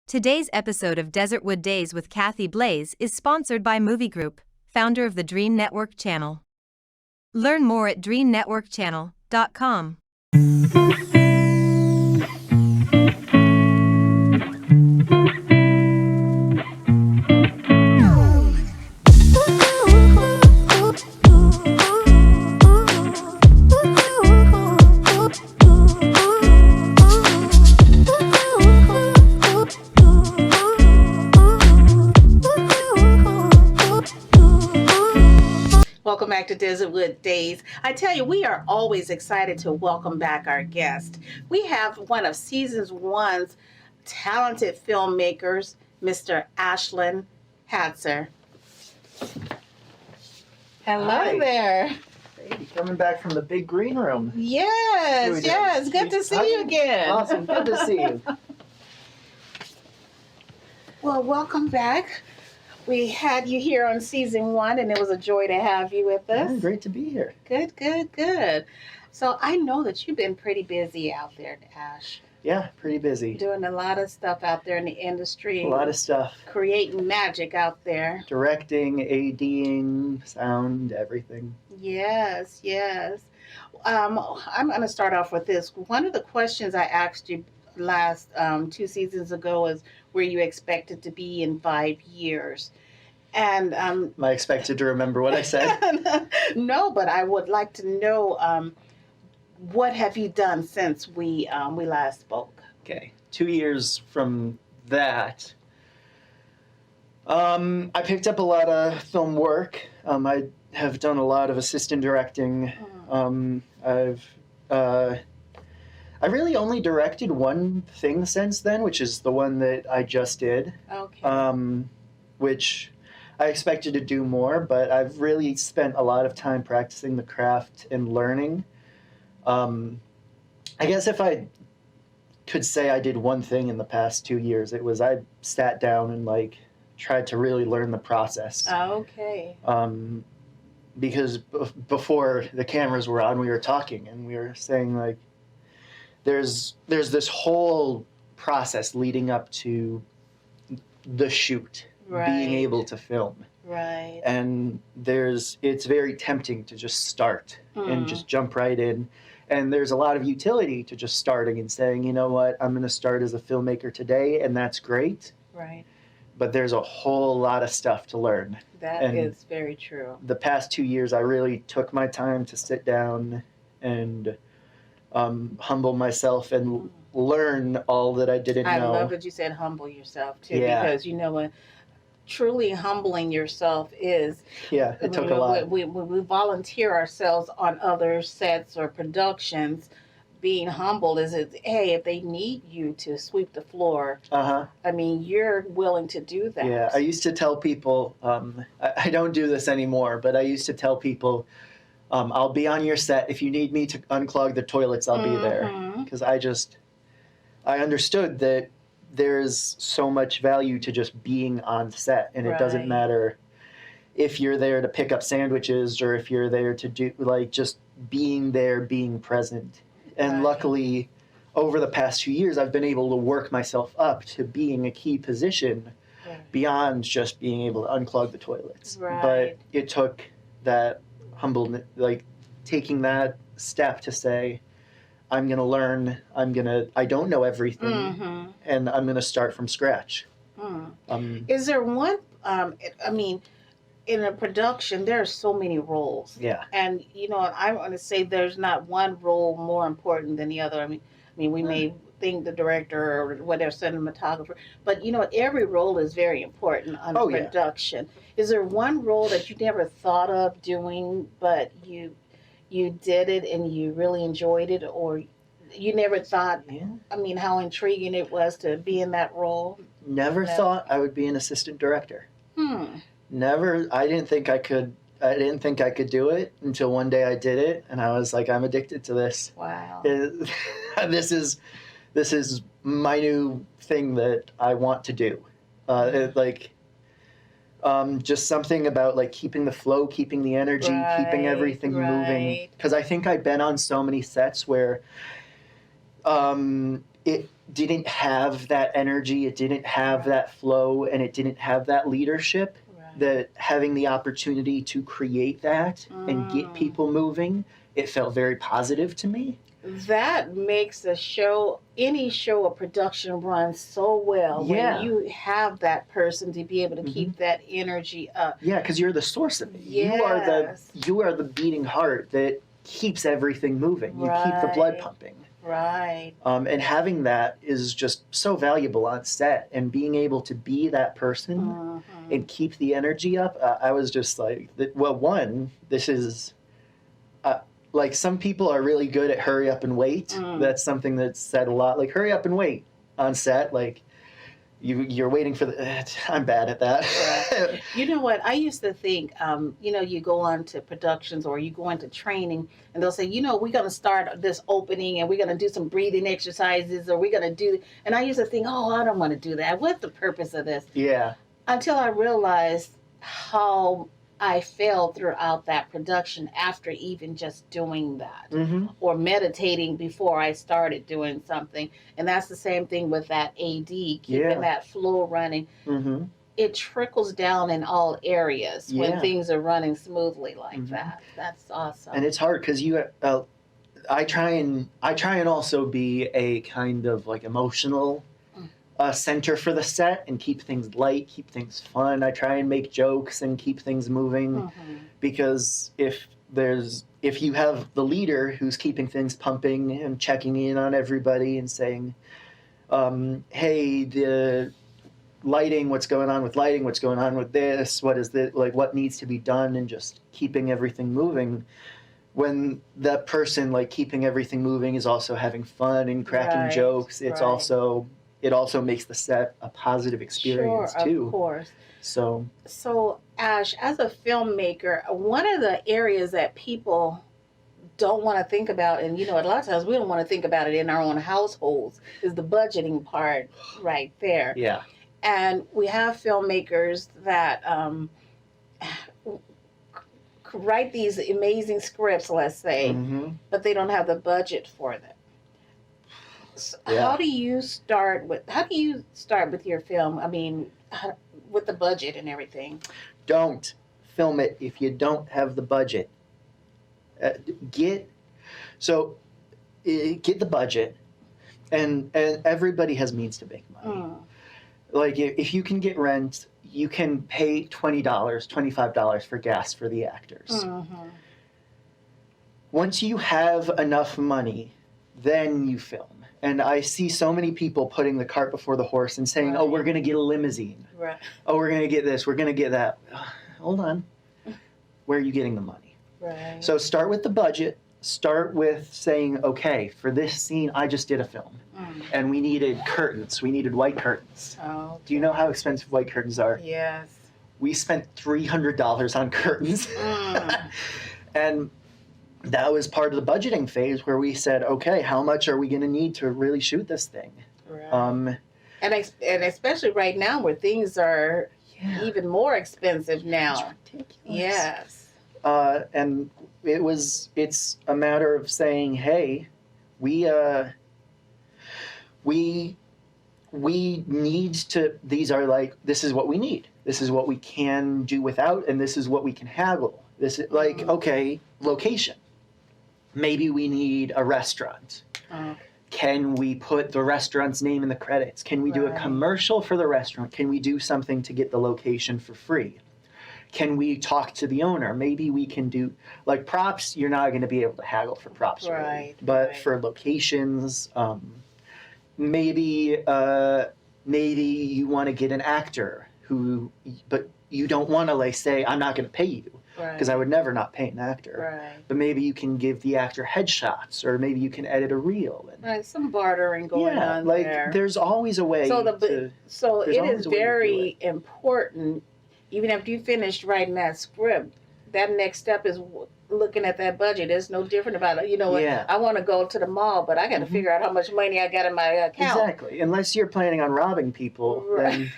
Today's episode of Desertwood Days with Kathy Blaze is sponsored by Movie Group, founder of the Dream Network channel. Learn more at dreamnetworkchannel.com. Welcome back to Desertwood Days. I tell you, we are always excited to welcome back our guest. We have one of season one's talented filmmakers, Mr. Ashlin Hatzer. Hello Hi. there. Hey, coming back from the big green room. Yes, yes. Good to see you again. Awesome. Good to see you. Well, welcome back. We had you here on season one, and it was a joy to have you with us. Yeah, great to be here. Good, good, good. So I know that you've been pretty busy out there, Ash. Yeah, pretty busy. Doing a lot of stuff out there in the industry. A lot of stuff. Creating magic out there. Directing, ADing, sound, everything. Yes, yes. I'm going to start off with this. One of the questions I asked you last 2 seasons ago is where you expected to be in 5 years. And Am I expected to remember what I said? no, but I would like to know what have you done since we last spoke? Okay, 2 years from that. I picked up a lot of film work. I have done a lot of assistant directing. I really only directed one thing since then, which is the one that I just did. Okay. Which I expected to do more, but I've really spent a lot of time practicing the craft and learning. I guess if I could say I did one thing in the past 2 years, it was I sat down and tried to really learn the process. Okay. Because before the cameras were on, we were talking and we were saying there's this whole process leading up to the shoot, Right. being able to film. Right. And it's very tempting to just start and just jump right in. And there's a lot of utility to just starting and saying, you know what, I'm going to start as a filmmaker today, and that's great. Right. But there's a whole lot of stuff to learn. That is very true. The past 2 years, I really took my time to sit down and humble myself and learn all that I didn't know. I love that you said humble yourself too, Yeah. because you know what truly humbling yourself is. Yeah, it took a lot. We volunteer ourselves on other sets or productions. Being humble is hey, if they need you to sweep the floor, I mean, you're willing to do that. Yeah, I used to tell people, I don't do this anymore, but I used to tell people, I'll be on your set. If you need me to unclog the toilets, I'll be there. Because I understood that there's so much value to just being on set, and it doesn't matter if you're there to pick up sandwiches or if you're there to do just being there, being present. And luckily, over the past few years, I've been able to work myself up to being a key position beyond just being able to unclog the toilets. Right. But it took that humbleness, taking that step to say, I'm going to learn, I don't know everything, and I'm going to start from scratch. Is there one, I mean, in a production, there are so many roles. Yeah. And, you know, I want to say there's not one role more important than the other. I mean, we may think the director or whatever, cinematographer, but, you know, every role is very important on a production. Is there one role that you never thought of doing, but you did it and you really enjoyed it, or you never thought, I mean, how intriguing it was to be in that role? Never thought I would be an assistant director. Never. I didn't think I could do it until one day I did it, and I was like, I'm addicted to this. Wow. This is my new thing that I want to do. Just something about keeping the flow, keeping the energy, keeping everything moving. Because I think I've been on so many sets where it didn't have that energy, it didn't have that flow, and it didn't have that leadership. That having the opportunity to create that and get people moving, it felt very positive to me. That makes a show, any show or production run so well when you have that person to be able to keep that energy up. Yeah, because you're the source of it. Yes. You are the beating heart that keeps everything moving. You keep the blood pumping. Right. And having that is just so valuable on set, and being able to be that person and keep the energy up. I was just like, well, one, this is like, some people are really good at hurry up and wait. That's something that's said a lot, like hurry up and wait on set. Like you're waiting for I'm bad at that. Right. You know what? I used to think, you go on to productions or you go into training and they'll say, we're going to start this opening and we're going to do some breathing exercises, or we're going to do, and I used to think, oh, I don't want to do that. What's the purpose of this? Yeah. Until I realized how I felt throughout that production after even just doing that, or meditating before I started doing something. And that's the same thing with that AD, keeping that flow running. It trickles down in all areas when things are running smoothly like that. That's awesome. And it's hard because I try and also be a kind of like emotional center for the set and keep things light, keep things fun. I try and make jokes and keep things moving, because if you have the leader who's keeping things pumping and checking in on everybody and saying, hey, the lighting, what's going on with lighting, what's going on with this, what is this, like what needs to be done, and just keeping everything moving. When that person like keeping everything moving is also having fun and cracking jokes, it also makes the set a positive experience too. Of course. So Ash, as a filmmaker, one of the areas that people don't want to think about, and a lot of times we don't want to think about it in our own households, is the budgeting part right there. Yeah. And we have filmmakers that write these amazing scripts, let's say, but they don't have the budget for them. So how do you start with your film? I mean, with the budget and everything. Don't film it if you don't have the budget. Get the budget, and everybody has means to make money. Like if you can get rent, you can pay $20, $25 for gas for the actors. Once you have enough money, then you film. And I see so many people putting the cart before the horse and saying, oh, we're going to get a limousine. Right. Oh, we're going to get this. We're going to get that. Hold on. Where are you getting the money? Right. So start with the budget. Start with saying, okay, for this scene, I just did a film. And we needed curtains. We needed white curtains. Oh. Do you know how expensive white curtains are? Yes. We spent $300 on curtains. And that was part of the budgeting phase where we said, okay, how much are we going to need to really shoot this thing? Right. And especially right now where things are even more expensive now. It's ridiculous. Yes. And it's a matter of saying, hey, we need to, this is what we need. This is what we can do without, and this is what we can haggle. This is okay, location. Maybe we need a restaurant. Can we put the restaurant's name in the credits? Can we do a commercial for the restaurant? Can we do something to get the location for free? Can we talk to the owner? Maybe we can do, like props, you're not going to be able to haggle for props. Really. But for locations, maybe you want to get an actor but you don't want to say, I'm not going to pay you. Because I would never not pay an actor. Right. But maybe you can give the actor headshots, or maybe you can edit a reel. And, some bartering going on there. There's always a way. So it is very important, even after you finished writing that script, that next step is looking at that budget. It's no different about it. I want to go to the mall, but I got to figure out how much money I got in my account. Exactly. Unless you're planning on robbing people, then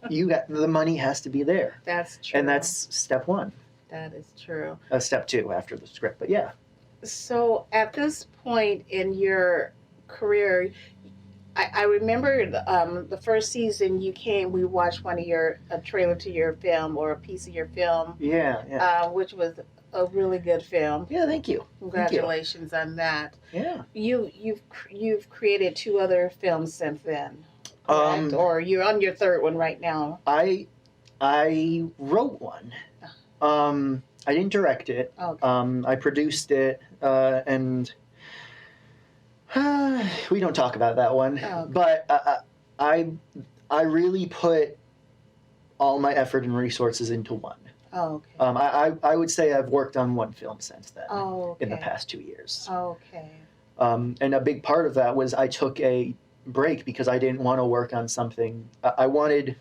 the money has to be there. That's true. And that's step one. That is true. Step two after the script, but yeah. So at this point in your career, I remember the first season you came. We watched a trailer to your film or a piece of your film. Yeah. Which was a really good film. Yeah, thank you. Congratulations on that. Yeah. You've created 2 other films since then, correct? Or you're on your 3rd one right now. I wrote one. I didn't direct it. Okay. I produced it, and we don't talk about that one. Okay. But I really put all my effort and resources into one. Okay. I would say I've worked on one film since then. Okay. In the past 2 years. Okay. And a big part of that was I took a break because I didn't want to work on something. I wanted.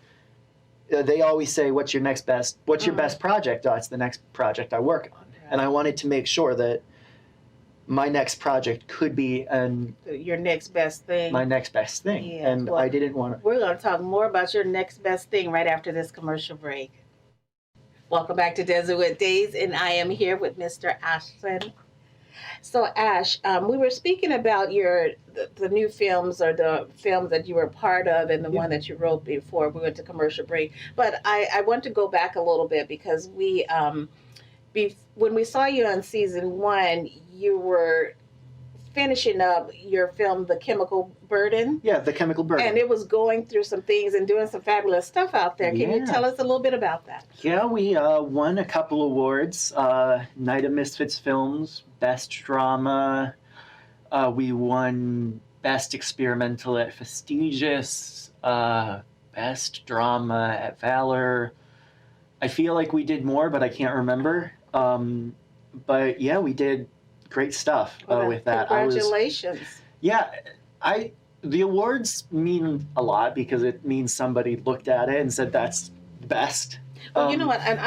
They always say, "What's your best project?" Oh, it's the next project I work on, Right. and I wanted to make sure that my next project could be your next best thing. my next best thing, Yeah, and well, I didn't want to. We're going to talk more about your next best thing right after this commercial break. Welcome back to Desertwood Days, and I am here with Mr. Ashlin. So, Ash, we were speaking about the new films or the films that you were part of and the one that you wrote before we went to commercial break. But I want to go back a little bit because when we saw you on season 1, you were finishing up your film, The Chemical Burden. Yeah, The Chemical Burden. And it was going through some things and doing some fabulous stuff out there. Can you tell us a little bit about that? Yeah, we won a couple awards. Night of Misfits Films, Best Drama. We won Best Experimental at Fastigious, Best Drama at Valor. I feel like we did more, but I can't remember. But yeah, we did great stuff with that. Congratulations. The awards mean a lot because it means somebody looked at it and said that's best. Well, you know what? And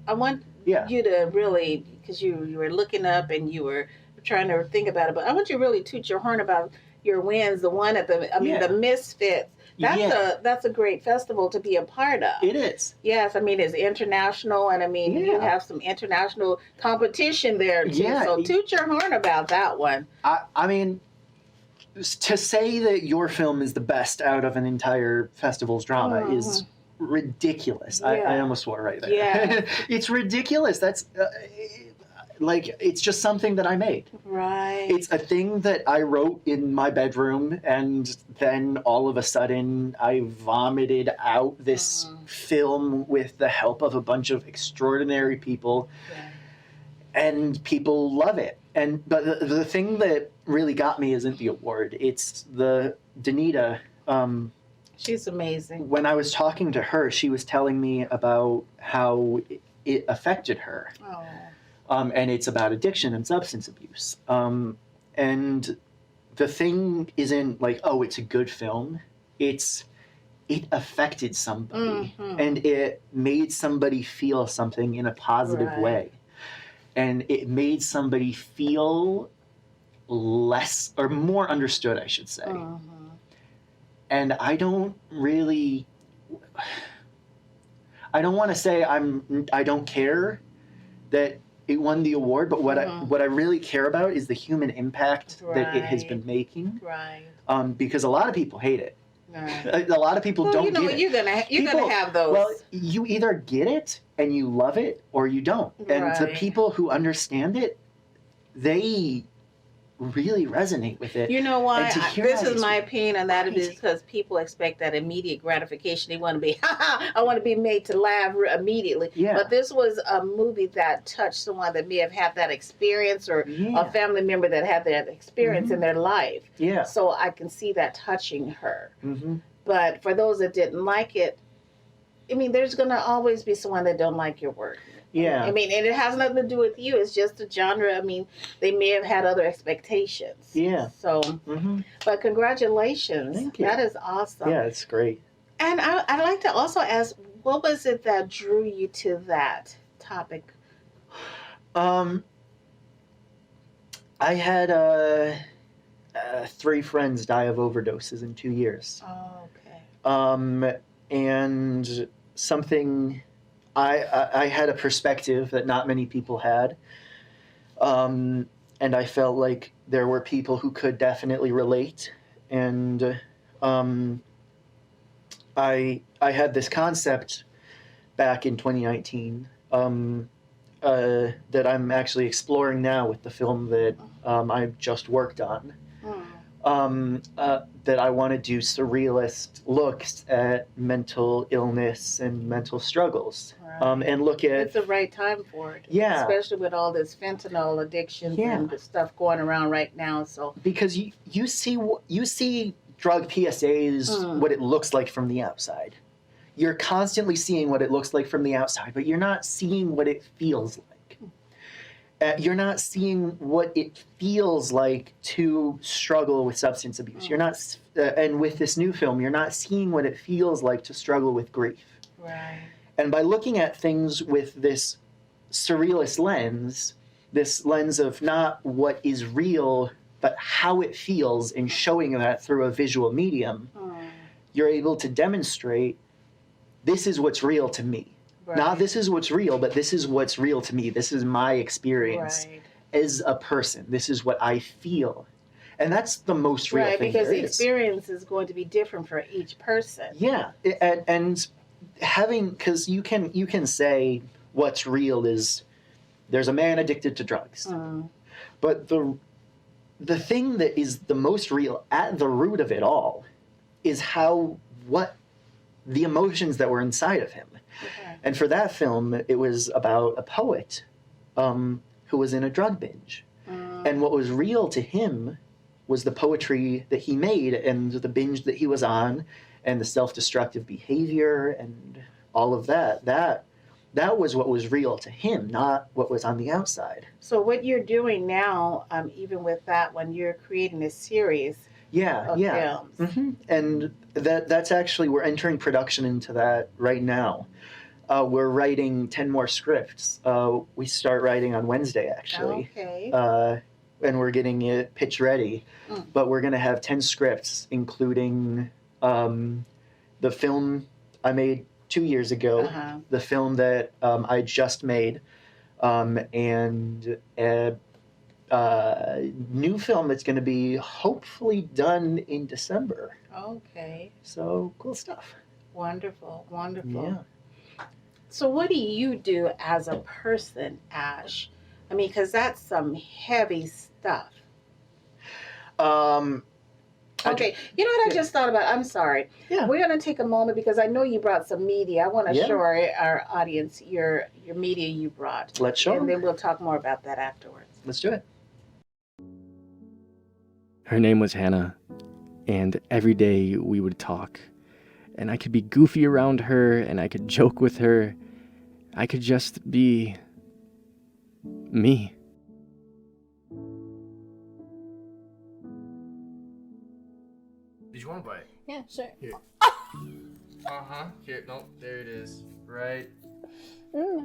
I want you to really, because you were looking up and you were trying to think about it, but I want you to really toot your horn about your wins. The one at the Misfits. That's a great festival to be a part of. It is. Yes, it's international, and you have some international competition there too. Yeah. So toot your horn about that one. I mean, to say that your film is the best out of an entire festival's drama is ridiculous. I almost swore right there. Yeah. It's ridiculous. That's it's just something that I made. Right. It's a thing that I wrote in my bedroom, and then all of a sudden I vomited out this film with the help of a bunch of extraordinary people, and people love it. But the thing that really got me isn't the award. It's the Danita. She's amazing. When I was talking to her, she was telling me about how it affected her. Oh. And it's about addiction and substance abuse. And the thing isn't like, oh, it's a good film. It affected somebody. And it made somebody feel something in a positive way. And it made somebody feel less or more understood, I should say. And I don't want to say I don't care that it won the award, but what I really care about is the human impact that it has been making. Right. Because a lot of people hate it. Right. A lot of people don't get it. You're gonna have those. Well, you either get it and you love it, or you don't. And the people who understand it, they really resonate with it. You know why? This is my crazy. opinion on that. It is because people expect that immediate gratification. They want to be, I want to be made to laugh immediately. Yeah. But this was a movie that touched someone that may have had that experience, or a family member that had that experience in their life. Yeah. So I can see that touching her. Mm-hmm. But for those that didn't like it, there's going to always be someone that don't like your work. Yeah. And it has nothing to do with you. It's just a genre. They may have had other expectations. Yeah. So, but congratulations. Thank you. That is awesome. Yeah, it's great. And I'd like to also ask, what was it that drew you to that topic? I had 3 friends die of overdoses in 2 years. Oh, okay. And something... I had a perspective that not many people had. And and I felt like there were people who could definitely relate. And I had this concept back in 2019 that I'm actually exploring now with the film that I've just worked on. That I want to do surrealist looks at mental illness and mental struggles, and look at. It's the right time for it. Yeah. Especially with all this fentanyl addictions and the stuff going around right now. So because you see drug PSAs, what it looks like from the outside. You're constantly seeing what it looks like from the outside, but you're not seeing what it feels like. You're not seeing what it feels like to struggle with substance abuse. You're not, and with this new film, you're not seeing what it feels like to struggle with grief. Right. And by looking at things with this surrealist lens, this lens of not what is real, but how it feels, and showing that through a visual medium, you're able to demonstrate this is what's real to me. Right. Not this is what's real, but this is what's real to me. This is my experience as a person. This is what I feel. And that's the most real thing because there the is. experience is going to be different for each person. Yeah. And having, because you can say what's real is there's a man addicted to drugs. But the thing that is the most real at the root of it all is what the emotions that were inside of him. Okay. And for that film, it was about a poet who was in a drug binge. And what was real to him was the poetry that he made and the binge that he was on and the self-destructive behavior and all of that. That was what was real to him, not what was on the outside. So what you're doing now, even with that one, you're creating a series of films. Mm-hmm. And that's actually, we're entering production into that right now. We're writing 10 more scripts. We start writing on Wednesday, actually. Okay. And we're getting it pitch ready. But we're going to have 10 scripts, including the film I made 2 years ago, the film that I just made, and a new film that's going to be hopefully done in December. Okay. So cool stuff. Wonderful, wonderful. Yeah. So what do you do as a person, Ash? I mean, because that's some heavy stuff. Okay, you know what I just thought about? I'm sorry. Yeah. We're going to take a moment because I know you brought some media. I want to show our audience your media you brought. Let's show them. And then we'll talk more about that afterwards. Let's do it. Her name was Hannah, and every day we would talk. And I could be goofy around her, and I could joke with her. I could just be me. Did you want to bite? Yeah, sure. Here. Here, no, there it is. Right.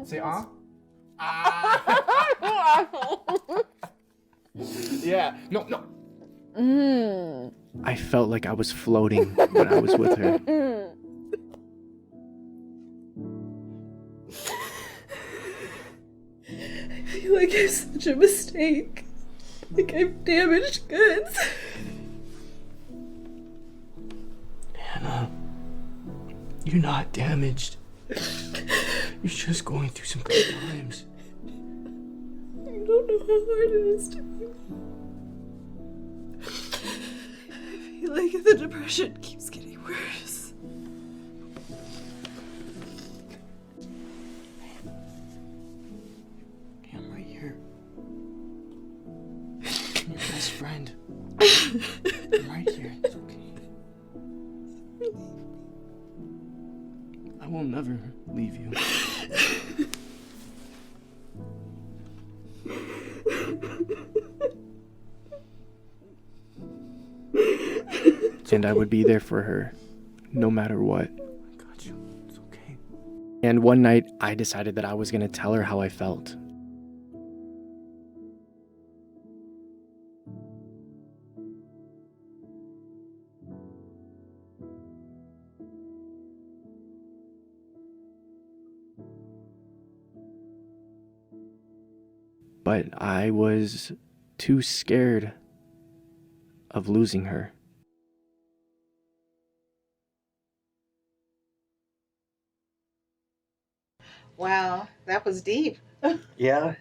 Say ah. Yeah. No. I felt like I was floating when I was with her. I feel like it's such a mistake. Like I've damaged goods. Hannah, you're not damaged. You're just going through some good times. You don't know how hard it is to me. I feel like the depression keeps getting worse. Hey, I'm right here. I'm your best friend. I'm right here. It's okay. I will never leave you. And I would be there for her, no matter what. I got you. It's okay. And one night, I decided that I was going to tell her how I felt. But I was too scared of losing her. Wow, that was deep. Yeah.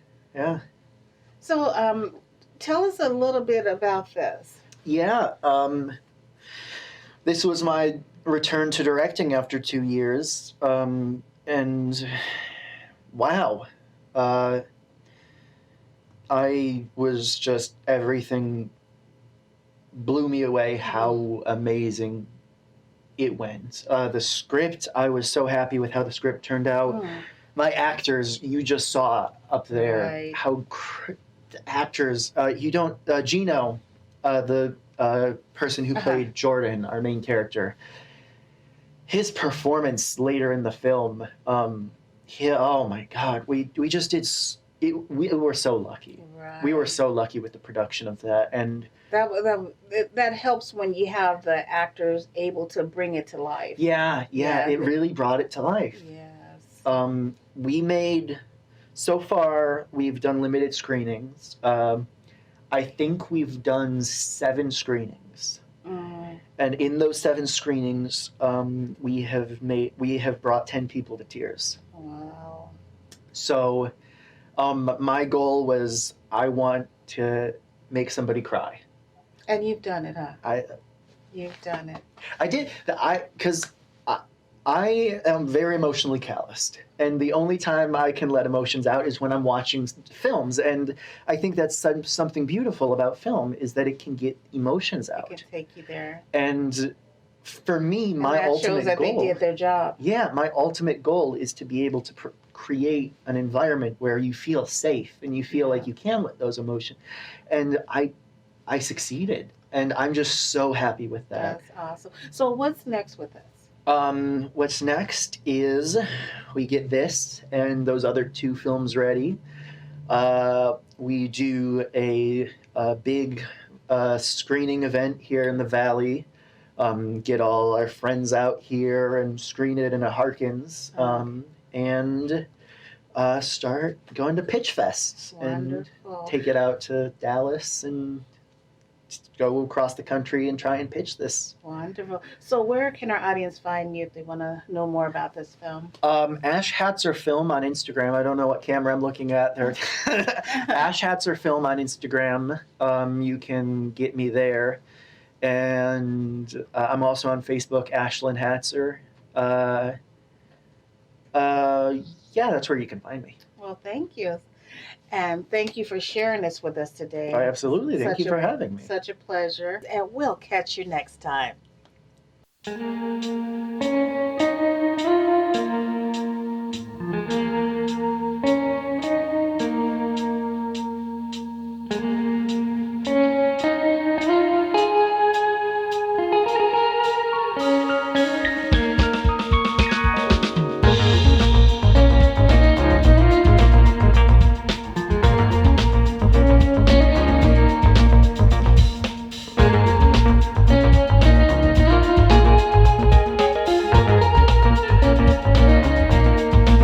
So, tell us a little bit about this. Yeah. This was my return to directing after 2 years. And wow. I was just, everything blew me away how amazing it went. The script, I was so happy with how the script turned out. My actors, you just saw up there Right. how the actors, Gino, the person who played Jordan, our main character, his performance later in the film, oh my God, we just did, we were so lucky. Right. We were so lucky with the production of that. And that helps when you have the actors able to bring it to life. yeah, Yeah. it really brought it to life. Yes. We made, so far, we've done limited screenings. I think we've done 7 screenings. And in those 7 screenings, we have brought 10 people to tears. Wow. So, my goal was, I want to make somebody cry. And you've done it, huh? You've done it. I did. Because I am very emotionally calloused, and the only time I can let emotions out is when I'm watching films. And I think that's something beautiful about film, is that it can get emotions out. It can take you there. And for me, And my that ultimate shows that goal, they did their job. yeah, my ultimate goal is to be able to create an environment where you feel safe and you feel like you can let those emotions. And I succeeded, and I'm just so happy with that. That's awesome. So what's next with this? What's next is we get this and those other 2 films ready. We do a big screening event here in the Valley. Get all our friends out here and screen it in a Harkins. And start going to pitch fests. Wonderful. And take it out to Dallas and go across the country and try and pitch this. Wonderful. So where can our audience find you if they want to know more about this film? Ash Hatzer Film on Instagram. I don't know what camera I'm looking at there. Ash Hatzer Film on Instagram. You can get me there. And I'm also on Facebook, Ashlin Hatzer. Yeah, that's where you can find me. Well, thank you. And thank you for sharing this with us today. Absolutely. Thank you for having me. Such a pleasure. And we'll catch you next time.